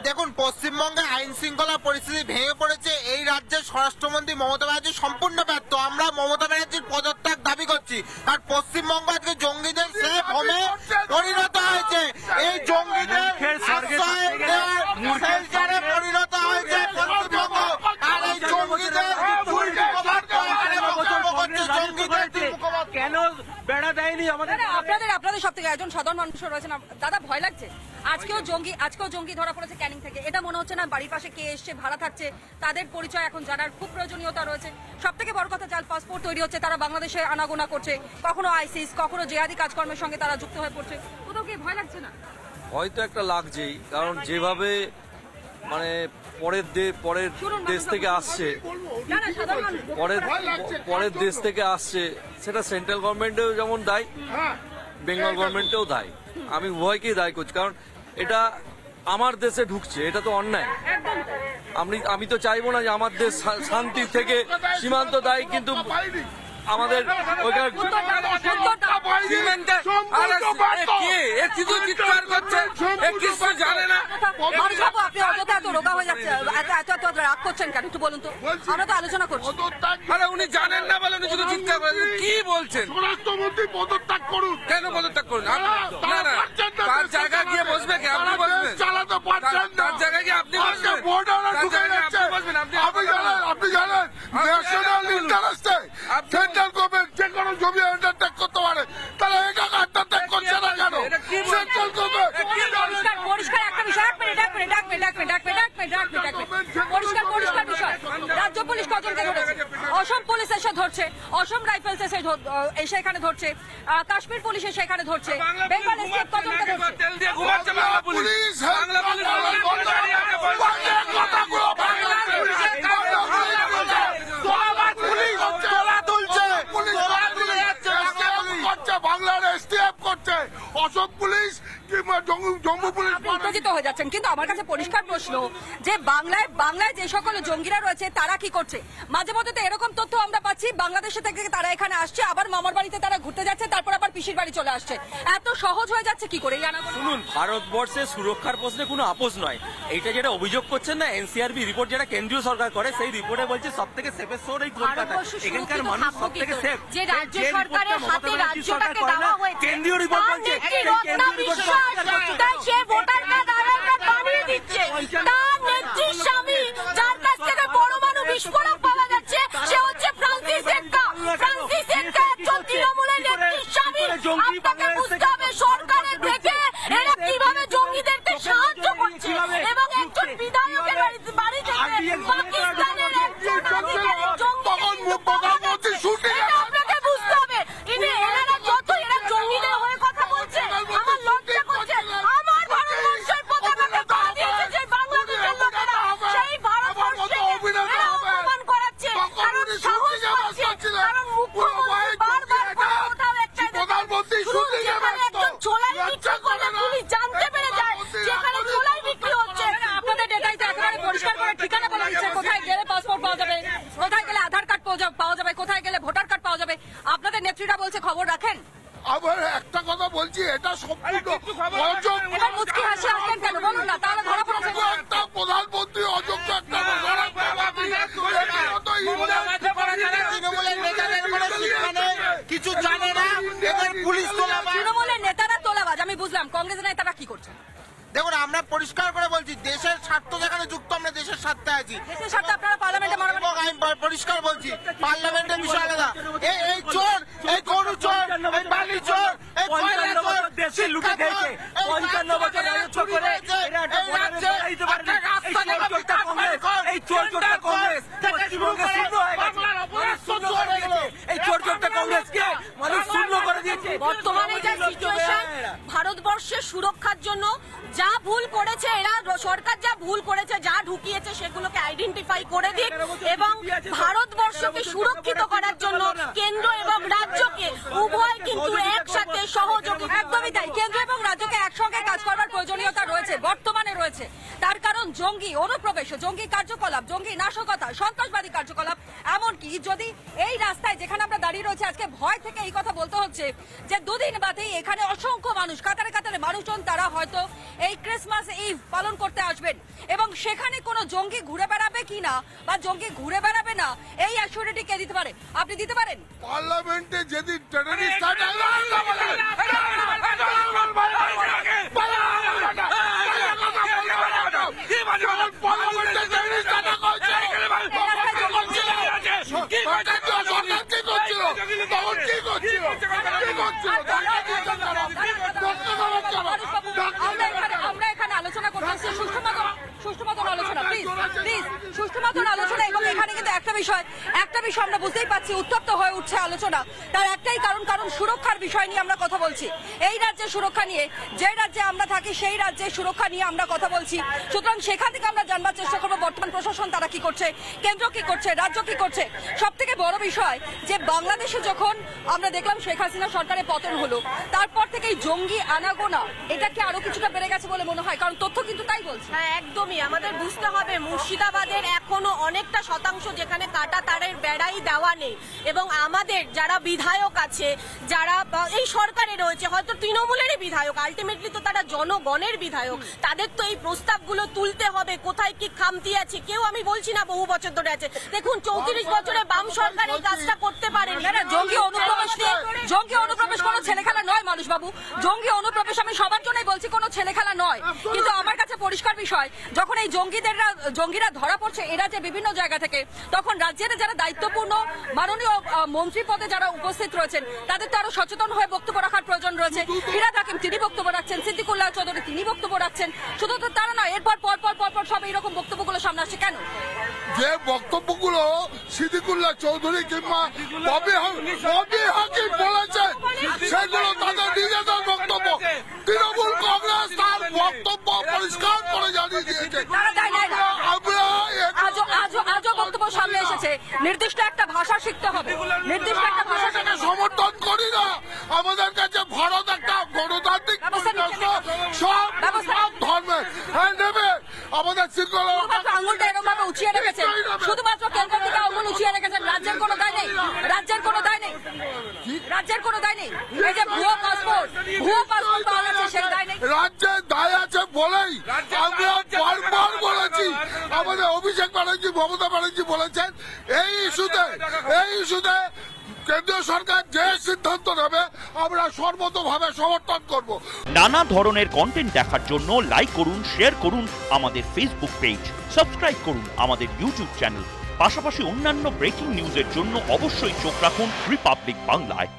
দেখুন, পশ্চিমবঙ্গে আইন শৃঙ্খলা পরিস্থিতি ভেঙে পড়েছে। এই রাজ্যের স্বরাষ্ট্রমন্ত্রী মমতা ব্যানার্জি সম্পূর্ণ ব্যর্থ। আমরা মমতা ব্যানার্জির পদত্যাগ দাবি করছি। আর পশ্চিমবঙ্গ আজকে জঙ্গিদের সেফ হোমে পরিণত হয়েছে। এই জঙ্গিদের পরিণত হয়েছে পশ্চিমবঙ্গ। আর এই জঙ্গিদের কেন বেড়া দেয়নি আমাদের? আপনাদের সব থেকে একজন সাধারণ মানুষ রয়েছেন, দাদা ভয় লাগছে? আজকেও জঙ্গি ধরা পড়েছে ক্যানিং থেকে। এটা মনে হচ্ছে না বাড়ির পাশে কে এসছে, ভাড়া থাকছে, তাদের পরিচয় এখন জানার খুব প্রয়োজনীয়তা রয়েছে। সব থেকে বড় কথা, জাল পাসপোর্ট তৈরি হচ্ছে, তারা বাংলাদেশে আনাগোনা করছে, কখনো আইসিস, কখনো জেহাদি কাজকর্মের সঙ্গে তারা যুক্ত হয়ে পড়ছে। কোথাও কি ভয় লাগছে না? হয়তো একটা লাগছেই, কারণ যেভাবে মানে পরের দেশ থেকে আসছে, পরের দেশ থেকে আসছে, সেটা সেন্ট্রাল গভর্নমেন্টেও যেমন দায়ী, বেঙ্গল গভর্নমেন্টেও দায়ী। আমি উভয়কেই দায়ী করছি, কারণ এটা আমার দেশে ঢুকছে, এটা তো অন্যায়। আমি তো চাইবো না যে আমার দেশ শান্তি থেকে সীমান্ত দায়ী, কিন্তু আমাদের জানে না। আপনি অযথা এত রোগা হয়ে যাচ্ছে, এত রাগ করছেন কেন একটু বলুন তো? আমরা তো আলোচনা করছি। উনি জানেন না বলেন শুধু চিৎকার করেন। কি বলছেন? স্বরাষ্ট্রমন্ত্রী পদত্যাগ করুন। কেন পদত্যাগ করুন? না, তার জায়গায় গিয়ে বসবে কি? আপনি বসবেন? চালাতে পারছেন না। তার জায়গায় গিয়ে আপনি বসবেন? আপনি জানেন ন্যাশনাল ইন্টারেস্টে সেন্ট্রাল গভর্নমেন্ট যে কোনো জমি আন্ডারটেক করতে পারে, তারা এটা আন্ডারটেক করছে না কেন? সেন্ট্রাল গভর্নমেন্ট পরিষ্কার একটা বিষয়, পরিষ্কার বিষয়। রাজ্য পুলিশ কজনকে ধরেছে? অসম পুলিশ এসে ধরছে, অসম রাইফেলস এসে এখানে ধরছে, কাশ্মীর পুলিশ এসে এখানে ধরছে, বেঙ্গল স্টেট কজনকে ধরছে? বাংলার এসটিএফ করছে, অসম পুলিশ কিংবা জম্মু পুলিশ। উত্তেজিত হয়ে যাচ্ছেন, কিন্তু আমার কাছে পরিষ্কার প্রশ্ন যে বাংলায় যে সকল জঙ্গিরা রয়েছে তারা কি করছে? মাঝে মধ্যে তো এরকম তথ্য আমরা পাচ্ছি, বাংলাদেশে থেকে তারা এখানে আসছে, আবার মামার বাড়িতে তারা ঘুরতে যাচ্ছে, তারপর আবার পিসির বাড়ি চলে আসছে। এত সহজ হয়ে যাচ্ছে কি করে? শুনুন, ভারতবর্ষে সুরক্ষার প্রশ্নে কোনো আপোষ নয়। এইটা যেটা অভিযোগ করছেন না, এনসিআরবি রিপোর্ট যেটা কেন্দ্রীয় সরকার করে, সেই রিপোর্টে বলছে সব থেকে সেফেস্ট শহর এই কলকাতা। এখানকার মানুষ সব থেকে সেফ। যে রাজ্য সরকারের হাতে রাজ্যটাকে দেওয়া হয়েছে, কেন্দ্রীয় রিপোর্ট বলছে সে ভোটার কার্ড আধার কার্ড বানিয়ে দিচ্ছে, তার নেত্রী স্বামী যার কাছ থেকে পরমাণু বিস্ফোরক পাওয়া যাচ্ছে, সে হচ্ছে ফ্রান্সিস এক্কা। ফ্রান্সিস এক্কা একজন তৃণমূলের নেত্রীর স্বামী। আপনাকে বুঝতে হবে সরকারের থেকে এরা কিভাবে জঙ্গিদেরকে সাহায্য করছে, এবং একজন বিধায়কের বাড়ি থেকে পাকিস্তানের একজন প্রধানমন্ত্রী শুটিং আপনাকে বুঝতে হবে। এরা যত এরা জঙ্গিদের হয়ে কথা বলছে, আমার লজ্জা করছে। আমার ভারতবর্ষের পতাকাকে পা দিয়েছে যে বাংলাদেশের লোকেরা, সেই ভারতবর্ষকে এরা অপমান করাচ্ছে, কারণ সাহস পাচ্ছে, কারণ মুখ্যমন্ত্রী বারবার কোথাও একটাই প্রধানমন্ত্রী শুটিং একজন ছোলাই বিক্রি করলে পুলিশ জানতে পেরে যায় যেখানে ছোলাই বিক্রি হচ্ছে। আপনাদের ডেটাই তো একেবারে পরিষ্কার করে ঠিকানা বলে দিচ্ছে, কোথায় গেলে পাসপোর্ট পাওয়া যাবে, কোথায় গেলে আধার কার্ড পাওয়া যাবে, কোথায় গেলে ভোটার কার্ড পাওয়া যাবে। আপনাদের নেত্রীরা বলছে খবর রাখেন। আবার একটা কথা বলছি, এটা সম্পূর্ণ অযোগ্য। এবার মুচকি হাসি আসবেন কেন বলুন না? তাহলে ধরা পড়েছে একটা প্রধানমন্ত্রী অযোগ্য একটা তৃণমূলের নেতাদের কোনো শিক্ষা নেই, কিছু জানে না, এবার পুলিশ তোলাবাজ। তৃণমূলের নেতারা তোলাবাজ, আমি বুঝলাম। কংগ্রেসের নেতারা কি করছে? দেখুন, আমরা পরিষ্কার করে বলছি, দেশের স্বার্থ যেখানে যুক্ত, আমরা দেশের স্বার্থে আছি। দেশের স্বার্থে আপনারা পার্লামেন্টে আমি পরিষ্কার বলছি, পার্লামেন্টের বিষয় আলাদা। এই চোর, এই গরু চোর, এই বালি চোর, এই কয়লা চোর, দেশের লুটে খেয়েছে 55 বছর রাজত্ব করে। এই চোরটা কংগ্রেস, পশ্চিমবঙ্গে শূন্য হয়ে গেছে। এই চোরটা কংগ্রেসকে মানুষ শূন্য করে দিয়েছে। বর্তমানে যে সিচুয়েশন, ভারতবর্ষের সুরক্ষার জন্য যা ভুল করেছে এরা, সরকার যা ভুল করেছে, যা ঢুকিয়েছে, সেগুলোকে আইডেন্টিফাই করে দিক, এবং ভারতবর্ষকে সুরক্ষিত করার জন্য কেন্দ্র এবং রাজ্যকে উভয় কিন্তু একসাথে সহযোগী। একদমই তাই, কেন্দ্র এবং রাজ্যকে একসঙ্গে কাজ করার প্রয়োজনীয়তা রয়েছে, বর্তমানে রয়েছে। রয়েছে। তার কারণ জঙ্গি অনুপ্রবেশ, জঙ্গি কার্যকলাপ, জঙ্গি নাশকতা, সন্ত্রাসবাদী কার্যকলাপ। এমনকি যদি এই রাস্তায় যেখানে আমরা দাঁড়িয়ে রয়েছে আজকে ভয় থেকে এই কথা বলতে হচ্ছে যে দুদিন বাদেই এখানে অসংখ্য মানুষ, কাতারে কাতারে মানুষজন, তারা হয়তো এই ক্রিসমাস ইভ পালন করতে আসবেন এবং সেখানে কোনো জঙ্গি ঘুরে বেড়াবে কিনা বা জঙ্গি ঘুরে বেড়াবে না এই অ্যাসিউরিটি কে দিতে পারে? আপনি দিতে পারেন? পার্লামেন্টে যেদিন টেররিস্ট আমরা এখানে আলোচনা করতেছি সুষ্ঠু মতন আলোচনা, প্লিজ সুষ্ঠু মতন আলোচনা। এবং এখানে কিন্তু একটা বিষয় আমরা বুঝতেই পাচ্ছি উত্তপ্ত হয়ে উঠছে আলোচনা। তার একটাই কারণ সুরক্ষার বিষয় নিয়ে আমরা কথা বলছি। এই রাজ্যের সুরক্ষা নিয়ে, যে রাজ্যে আমরা থাকি সেই রাজ্যের সুরক্ষা নিয়ে আমরা কথা বলছি। সুতরাং সেখান থেকে আমরা জানবার চেষ্টা করবো বর্তমান প্রশাসন তারা কি করছে, কেন্দ্র কি করছে, রাজ্য কি করছে। সব থেকে বড় বিষয় যে বাংলাদেশে যখন আমরা দেখলাম শেখ হাসিনা সরকারের পতন হলো, তারপর থেকে এই জঙ্গি আনাগোনা এটা কি আরো কিছুটা বেড়ে গেছে বলে মনে হয়? কারণ তথ্য কিন্তু তাই বলছে। হ্যাঁ, একদমই। আমাদের বুঝতে হবে মুর্শিদাবাদের এখনো অনেকটা শতাংশ যেখানে কাটা তারের বেড়াই দেওয়া নেই এবং আমাদের যারা বিধায়ক আছে, যারা এই সরকারে রয়েছে, হয়তো তৃণমূলেরই বিধায়ক, আলটিমেটলি তো তারা জনগণের বিধায়ক, তাদের তো এই প্রস্তাবগুলো তুলতে হবে। কোথায় কি খামতি আছে, কেউ আমি বলছি না বহু বছর ধরে আছে। দেখুন 34 বছরে বাম সরকার এই কাজটা করতে পারেন না। জঙ্গি অনুপ্রবেশ কোনো ছেলে খেলা নয় মানুষ বাবু। জঙ্গি অনুপ্রবেশ আমি সবার জন্যই বলছি কোনো ছেলে খেলা নয়। কিন্তু আমার কাছে পরিষ্কার বিষয়, যখন এই জঙ্গিরা ধরা পড়ছে এরা যে বিভিন্ন জায়গা থেকে, তখন রাজ্যের যারা দায়িত্বপূর্ণ মাননীয় মন্ত্রী পদে যারা উপস্থিত রয়েছেন তাদের তো আরো সচেতন হয়ে বক্তব্য রাখার প্রয়োজন রয়েছে। ফিরাদ হাকিম তিনি বক্তব্য রাখছেন, সিদ্দিকুল্লাহ চৌধুরী তিনি বক্তব্য রাখছেন। শুধু তো তারা নয়, এরপর পর সব এইরকম বক্তব্যগুলো সামনে আসছে কেন? যে বক্তব্যগুলো সিদ্দিকুল্লাহ চৌধুরী কিংবা ববি হাকিম বলেছে সেগুলো তাদের নিজেদের বক্তব্য। তৃণমূল কংগ্রেস তার বক্তব্য পরিষ্কার করে জানিয়ে দিয়েছে। আজও বক্তব্য সামনে এসেছে নির্দিষ্ট একটা ভাষা শিখতে হবে, নির্দিষ্ট একটা ভাষা শেখা। সমর্থন করি না। আমাদের কাছে ভারত একটা গণতান্ত্রিক সব ধর্মের নেবে। আমাদের শৃঙ্খলা আঙুলটা এরকম ভাবে উঁচিয়ে রেখেছেন, শুধুমাত্র কেন্দ্র থেকে আঙুল উঁচিয়ে রেখেছেন। রাজ্যের কোনো দায় নেই, রাজ্যের কোনো দায় নেই। এই যে ভুয়ো পাসপোর্ট পাওয়া গেছে সেই দায় নেই। রাজ্যের দায় আছে বলেই আমরা বারবার বলেছি। আমাদের অভিষেক ব্যানার্জি, মমতা ব্যানার্জি বলেছেন এই ইস্যুতে কেন্দ্রীয় সরকার যে সিদ্ধান্ত নেবে আমরা সর্বতোভাবে সমর্থন করব। নানা ধরনের কন্টেন্ট দেখার জন্য লাইক করুন, শেয়ার করুন আমাদের ফেসবুক পেজ, সাবস্ক্রাইব করুন আমাদের ইউটিউব চ্যানেল। পাশাপাশি অন্যান্য ব্রেকিং নিউজের জন্য অবশ্যই চোখ রাখুন রিপাবলিক বাংলায়।